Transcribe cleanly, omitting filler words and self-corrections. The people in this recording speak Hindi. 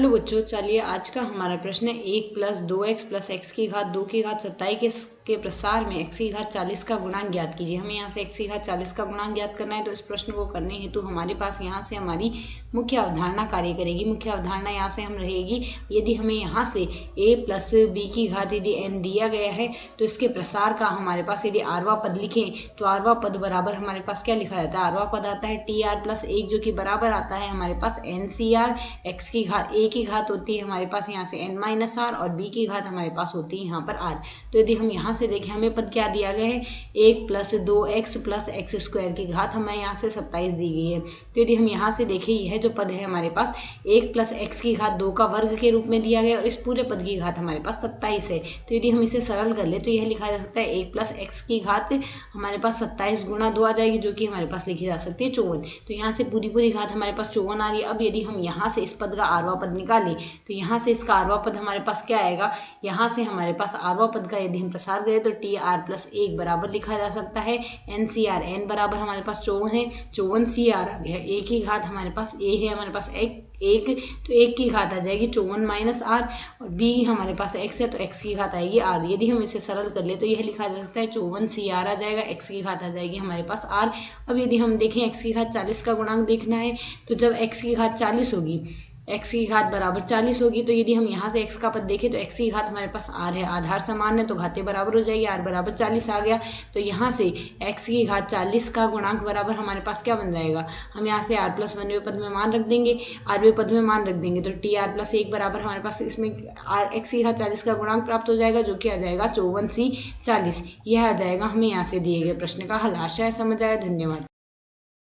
हेलो बच्चों, चलिए आज का हमारा प्रश्न है 1 + 2x + x की घात 2 की घात 27 के प्रसार में x की घात 40 का गुणांक ज्ञात कीजिए। हमें यहाँ से x की घात 40 का गुणांक ज्ञात करना है। तो इस प्रश्न को करने हेतु हमारे पास यहाँ से हमारी मुख्य अवधारणा कार्य करेगी। मुख्य अवधारणा यहाँ से हम रहेगी, यदि हमें यहाँ से a + b की घात यदि n दिया गया है तो इसके प्रसार का हमारे पास यदि आरवा पद लिखें तो आरवा पद बराबर हमारे पास क्या लिखा जाता है, आरवा पद आता है tr + 1 जो कि बराबर आता है हमारे पास ncr। x की घात a की घात होती है हमारे पास यहाँ से n - r और b की घात हमारे पास होती है यहाँ पर r। तो यदि हम यहाँ से देखें, हमें पद क्या दिया गया है, 1 + 2x + x² की घात हमें यहाँ से 27 दी गई है। तो यदि हम यहाँ से देखें, यह जो पद है हमारे पास 1 + x की घात 2 का वर्ग के रूप में दिया गया और इस पूरे पद की घात हमारे पास 27 है। तो यदि हम इसे सरल कर ले तो यह लिखा जा सकता है 1 + x की घात हमारे पास 27 × 2 आ जाएगी, जो कि हमारे पास लिखी जा सकती है 54। तो यहाँ से पूरी घात हमारे पास 54 आ रही है। अब यदि हम यहाँ से इस पद का आरवा पद निकालें तो यहाँ से इसका आरवा पद हमारे पास क्या आएगा, यहाँ से हमारे पास आरवा पद का यदि हम प्रसार करें तो tr + 1 बराबर लिखा जा सकता है ncr। n बराबर हमारे पास 54 है, 54cr आ गया। a की घात हमारे पास a है हमारे पास एक, तो 1 की घात आ जाएगी 54 - r और b हमारे पास x है तो x की घात आएगी r। यदि हम इसे सरल कर ले तो यह लिखा जा सकता है 54cr आ जाएगा, x की घात आ जाएगी हमारे पास r। अब यदि हम देखें x की घात 40 का गुणांक देखना है तो जब x की घात 40 होगी, x की घात बराबर 40 होगी, तो यदि हम यहाँ से x का पद देखें तो x की घात हमारे पास r है, आधार समान है तो घातें बराबर हो जाएगी, r बराबर 40 आ गया। तो यहाँ से x की घात 40 का गुणांक बराबर हमारे पास क्या बन जाएगा, हम यहाँ से r + 1वें पद में मान रख देंगे, rवें पद में मान रख देंगे तो tr + 1 बराबर हमारे पास इसमें x की घात 40 का गुणांक प्राप्त हो जाएगा, जो कि आ जाएगा 54c 40। यह आ जाएगा हमें यहाँ से दिए गए प्रश्न का हल। आशा है समझ आया। धन्यवाद।